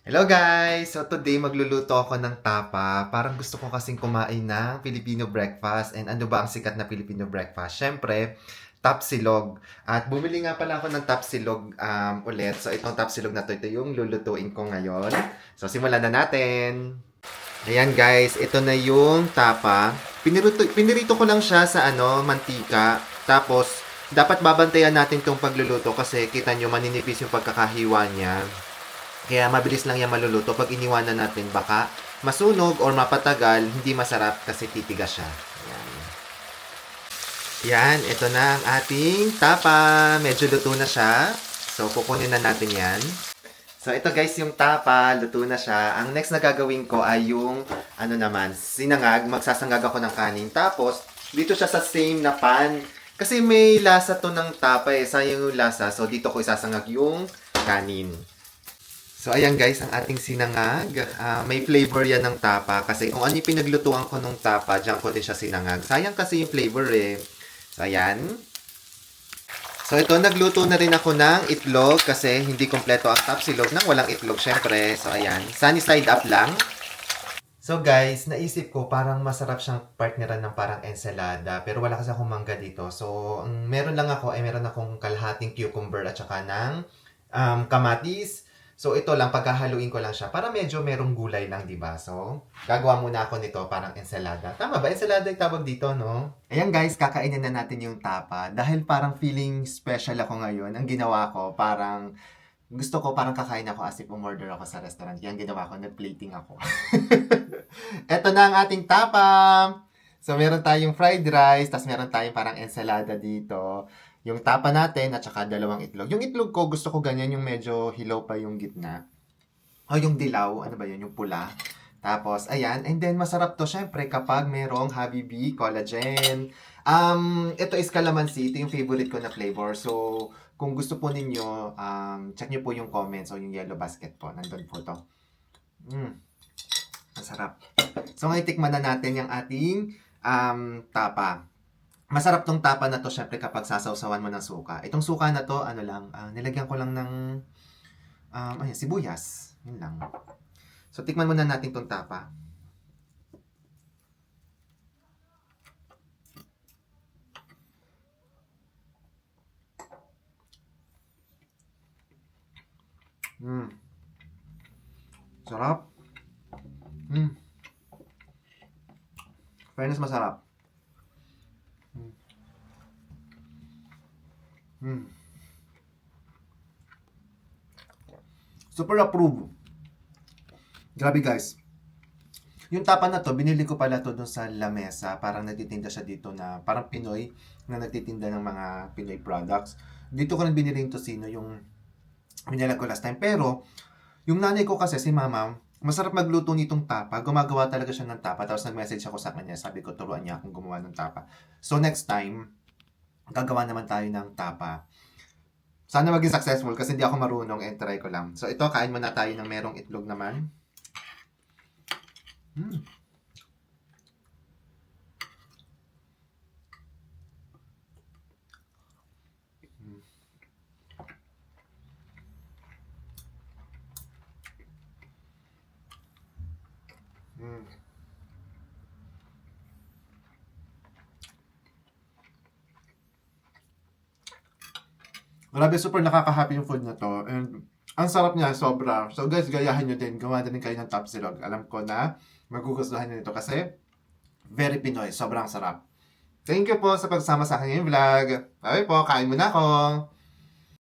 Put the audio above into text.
Hello guys! So today magluluto ako ng tapa. Parang gusto ko kasing kumain ng Filipino breakfast. And ano ba ang sikat na Filipino breakfast? Siyempre, tapsilog. At bumili nga pala ako ng tapsilog ulit. So itong tapsilog na ito yung lulutuin ko ngayon. So simulan na natin! Ayan guys, ito na yung tapa. Pinirito ko lang siya sa mantika. Tapos, dapat babantayan natin itong pagluluto kasi kita nyo maninipis yung pagkakahiwa niya. Kaya mabilis lang yan maluluto. Pag iniwanan natin, baka masunog or mapatagal, hindi masarap kasi titigas siya. Yan. Yan, ito na ang ating tapa. Medyo luto na siya. So, kukunin na natin yan. So, ito guys, yung tapa, luto na siya. Ang next na gagawin ko ay yung, sinangag. Magsasangag ako ng kanin. Tapos, dito siya sa same na pan. Kasi may lasa to ng tapa eh. Sayang yung lasa. So, dito ko isasangag yung kanin. So, ayan guys, ang ating sinangag. May flavor yan ng tapa. Kasi kung ano yung pinaglutuan ko ng tapa, dyan ko din siya sinangag. Sayang kasi yung flavor eh. So, ayan. So, ito, nagluto na rin ako ng itlog kasi hindi kompleto ang tapsilog nang walang itlog, syempre. So, ayan. Sunny side up lang. So, guys, naisip ko parang masarap siyang partneran ng parang ensalada. Pero wala kasi akong mangga dito. So, ang meron lang ako ay meron akong kalahating cucumber at saka ng kamatis. So, ito lang, paghahaluin ko lang siya para medyo merong gulay lang, di ba? So, gagawa muna ako nito parang ensalada. Tama ba? Ensalada yung tawag dito, no? Ayan guys, kakainin na natin yung tapa. Dahil parang feeling special ako ngayon, ang ginawa ko, parang gusto ko parang kakain ako as if umorder ako sa restaurant. Yan ginawa ko, nag-plating ako. Ito na ang ating tapa. So, meron tayong fried rice, tas meron tayong parang ensalada dito. Yung tapa natin at saka dalawang itlog. Yung itlog ko, gusto ko ganyan yung medyo hilaw pa yung gitna. O yung dilaw, ano ba yun, yung pula. Tapos, ayan. And then, masarap to syempre kapag merong Habibi collagen. Ito is calamansi. Ito yung favorite ko na flavor. So, kung gusto po ninyo, check nyo po yung comments o yung yellow basket po. Nandun po to. Masarap. So, ngayon tikman na natin yung ating tapa. Masarap tong tapa na to syempre kapag sasawsawan mo ng suka. Itong suka na to, nilagyan ko lang ng sibuyas. Yun lang. So, tikman muna natin tong tapa. Sarap. Fairness, masarap. Super approve. Grabe guys. Yung tapa na to, binili ko pala to dun sa Lamesa. Parang nagtitinda siya dito na parang Pinoy na nagtitinda ng mga Pinoy products. Dito ko rin binili yung tocino, yung binila ko last time. Pero, yung nanay ko kasi, si mama, masarap magluto nitong tapa. Gumagawa talaga siya ng tapa. Tapos nag-message ako sa kanya. Sabi ko, turuan niya akong gumawa ng tapa. So, next time, gagawa naman tayo ng tapa. Sana maging successful kasi hindi ako marunong and try ko lang. So, ito, kain muna tayo ng merong itlog naman. Grabe, super nakaka-happy yung food na to. And ang sarap niya, sobra. So guys, gayahin nyo din. Gawa na din kayo ng tapsilog. Alam ko na magugustuhan nyo nito kasi very Pinoy. Sobrang sarap. Thank you po sa pagsama sa akin ngayong vlog. Okay po, kain muna ako.